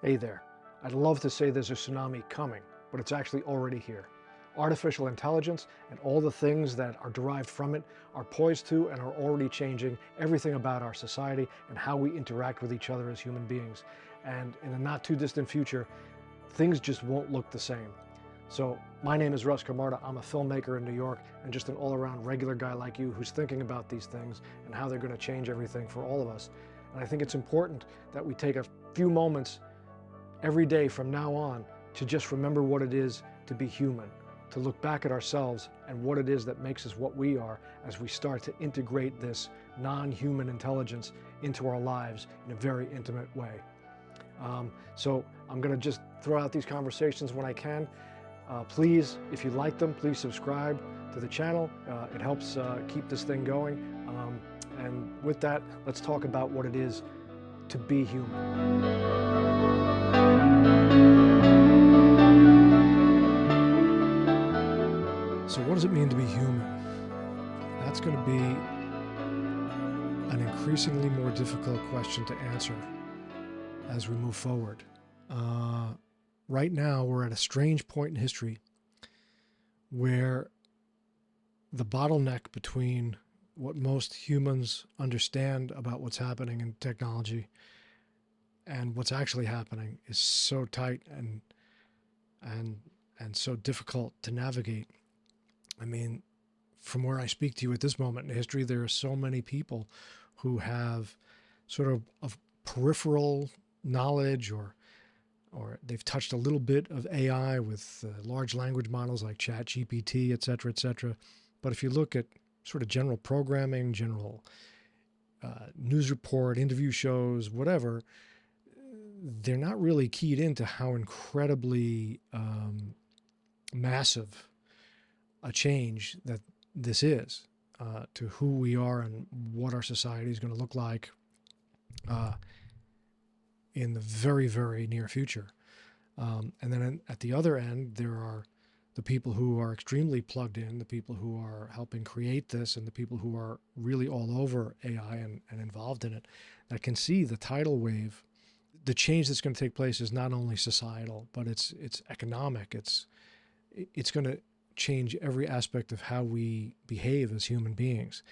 Hey there. I'd love to say there's a tsunami coming, but it's actually already here. Artificial intelligence and all the things that are derived from it are poised to and are already changing everything about our society and how we interact with each other as human beings. And in the not too distant future, things just won't look the same. So my name is Russ Camarda. I'm a filmmaker in New York and just an all-around regular guy like you who's thinking about these things and how they're going to change everything for all of us. And I think it's important that we take a few moments every day from now on to just remember what it is to be human, to look back at ourselves and what it is that makes us what we are as we start to integrate this non-human intelligence into our lives in a very intimate way. So I'm going to just throw out these conversations when I can. Please, if you like them, please subscribe to the channel. It helps keep this thing going. And with that, let's talk about what it is to be human. So what does it mean to be human? That's going to be an increasingly more difficult question to answer as we move forward. Right now, we're at a strange point in history where the bottleneck between what most humans understand about what's happening in technology and what's actually happening is so tight and so difficult to navigate. I mean, from where I speak to you at this moment in history, there are so many people who have sort of peripheral knowledge or they've touched a little bit of AI with large language models like ChatGPT, et cetera, et cetera. But if you look at sort of general programming, general news report, interview shows, whatever, they're not really keyed into how incredibly massive a change that this is to who we are and what our society is going to look like in the very, very near future. And then at the other end, there are the people who are extremely plugged in, the people who are helping create this, and the people who are really all over AI and involved in it, that can see the tidal wave. The change that's going to take place is not only societal, but it's economic. It's going to change every aspect of how we behave as human beings.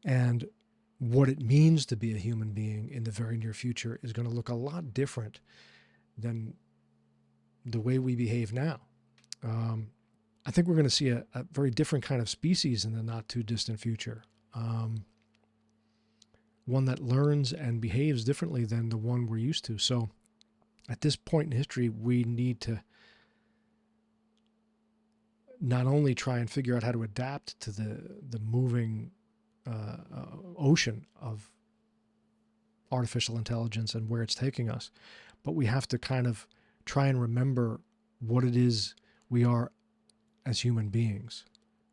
And what it means to be a human being in the very near future is going to look a lot different than the way we behave now. I think we're going to see a very different kind of species in the not too distant future. One that learns and behaves differently than the one we're used to. So at this point in history, we need to not only try and figure out how to adapt to the moving ocean of artificial intelligence and where it's taking us, but we have to kind of try and remember what it is we are as human beings,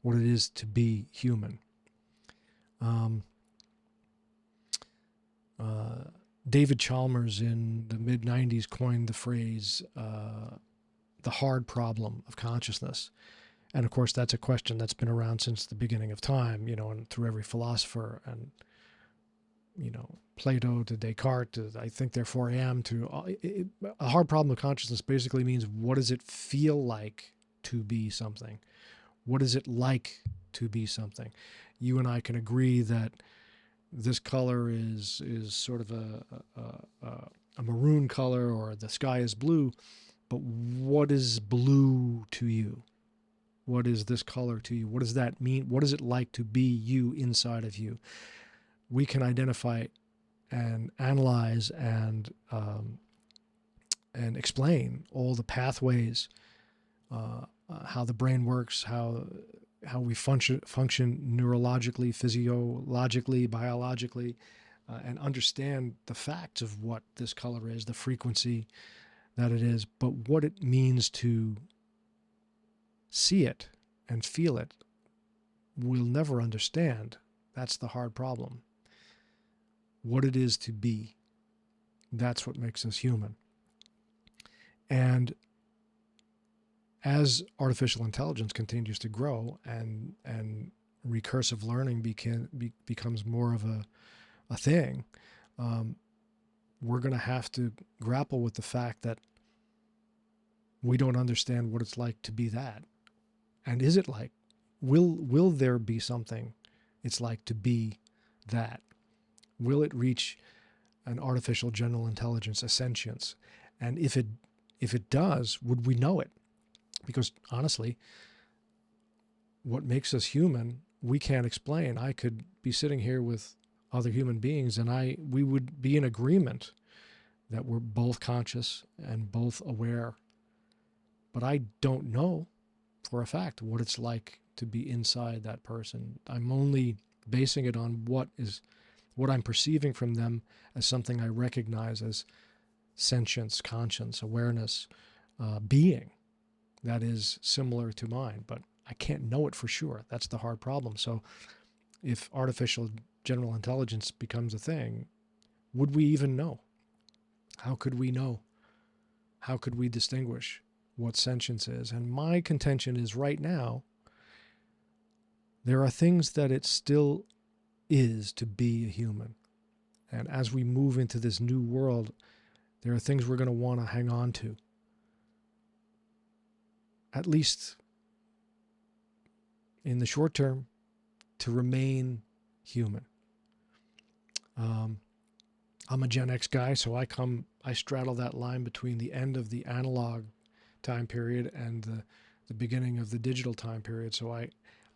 what it is to be human. David Chalmers in the mid-90s coined the phrase, the hard problem of consciousness. And of course, that's a question that's been around since the beginning of time, and through every philosopher and, Plato to Descartes to I think therefore I am to a hard problem of consciousness basically means, what does it feel like to be something? What is it like to be something? You and I can agree that this color is sort of a maroon color, or the sky is blue, but what is blue to you? What is this color to you? What does that mean? What is it like to be you inside of you? We can identify and analyze and explain all the pathways, how the brain works, how we function neurologically, physiologically, biologically, and understand the facts of what this color is, the frequency that it is, but what it means to see it and feel it, we'll never understand. That's the hard problem. What it is to be, that's what makes us human. And as artificial intelligence continues to grow and recursive learning becomes more of a thing, we're going to have to grapple with the fact that we don't understand what it's like to be that. And is it like, will there be something it's like to be that? Will it reach an artificial general intelligence, a sentience? And if it does, would we know it? Because honestly, what makes us human, we can't explain. I could be sitting here with other human beings and we would be in agreement that we're both conscious and both aware. But I don't know for a fact what it's like to be inside that person. I'm only basing it on what I'm perceiving from them as something I recognize as sentience, conscience, awareness, being that is similar to mine, but I can't know it for sure. That's the hard problem. So if artificial general intelligence becomes a thing, would we even know? How could we know? How could we distinguish what sentience is? And my contention is right now, there are things that it still is to be a human. And as we move into this new world, there are things we're going to want to hang on to, at least in the short term, to remain human. I'm a Gen X guy, so I straddle that line between the end of the analog time period and the beginning of the digital time period. So I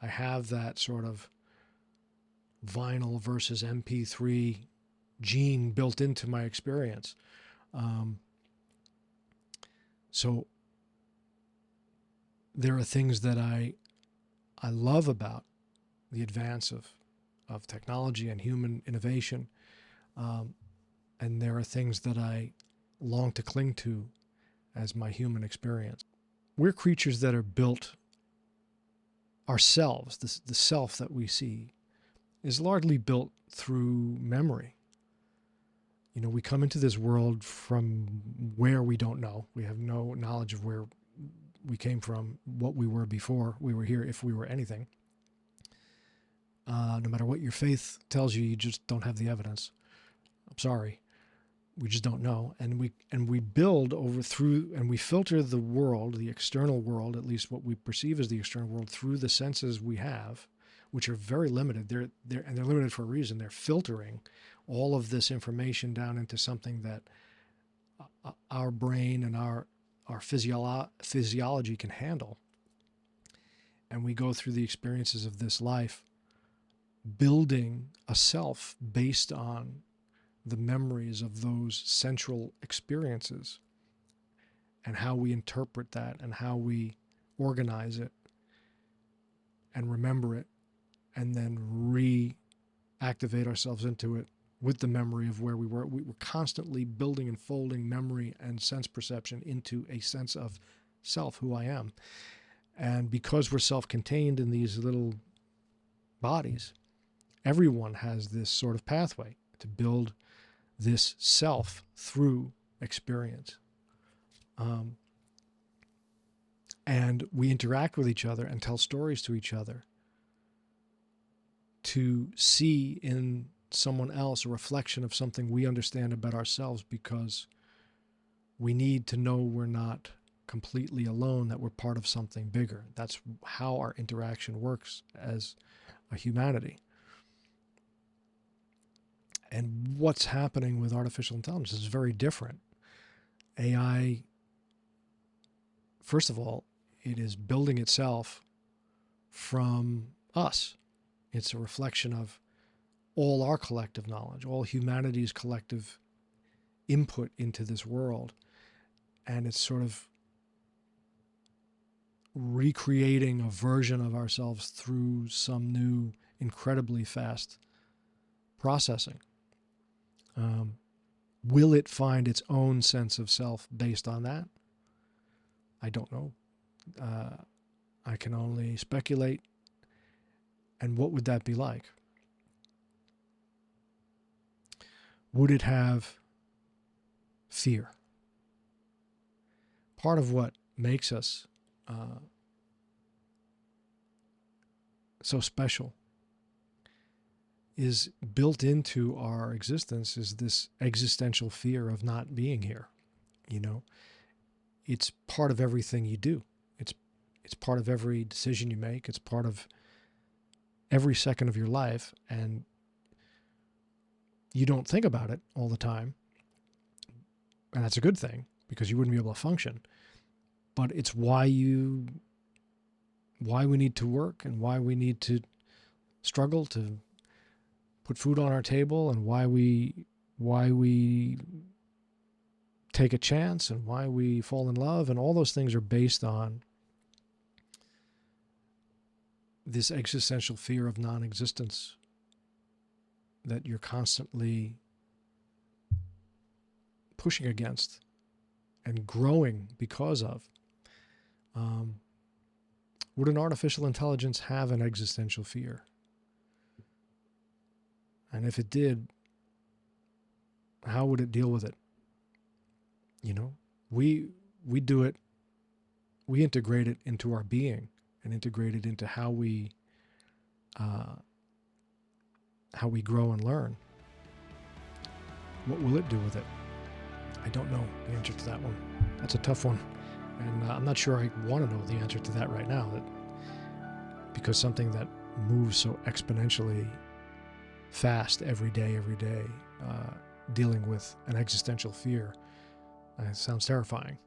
have that sort of vinyl versus MP3 gene built into my experience. So there are things that I love about the advance of technology and human innovation. And there are things that I long to cling to as my human experience. We're creatures that are built ourselves. The self that we see is largely built through memory. You know, we come into this world from where we don't know. We have no knowledge of where we came from, what we were before we were here, if we were anything. No matter what your faith tells you, you just don't have the evidence. I'm sorry. We just don't know. And we build and we filter the world, the external world, at least what we perceive as the external world, through the senses we have, which are very limited. They're limited for a reason. They're filtering all of this information down into something that our brain and our physiology can handle. And we go through the experiences of this life building a self based on the memories of those central experiences and how we interpret that and how we organize it and remember it and then reactivate ourselves into it with the memory of where we were. We were constantly building and folding memory and sense perception into a sense of self, who I am. And because we're self-contained in these little bodies, everyone has this sort of pathway to build this self through experience. And we interact with each other and tell stories to each other to see in someone else a reflection of something we understand about ourselves, because we need to know we're not completely alone, that we're part of something bigger. That's how our interaction works as a humanity. And what's happening with artificial intelligence is very different. AI, first of all, it is building itself from us. It's a reflection of all our collective knowledge, all humanity's collective input into this world. And it's sort of recreating a version of ourselves through some new, incredibly fast processing. Will it find its own sense of self based on that? I don't know. I can only speculate. And what would that be like? Would it have fear? Part of what makes us so special is built into our existence is this existential fear of not being here. You know, it's part of everything you do. It's part of every decision you make. It's part of every second of your life, and you don't think about it all the time. And that's a good thing, because you wouldn't be able to function. But it's why we need to work, and why we need to struggle to put food on our table, and why we take a chance, and why we fall in love, and all those things are based on this existential fear of non-existence that you're constantly pushing against and growing because of. Would an artificial intelligence have an existential fear? And if it did, how would it deal with it? You know, we do it, we integrate it into our being and integrate it into how we grow and learn. What will it do with it? I don't know the answer to that one. That's a tough one. And I'm not sure I want to know the answer to that right now, because something that moves so exponentially fast every day, dealing with an existential fear, it sounds terrifying.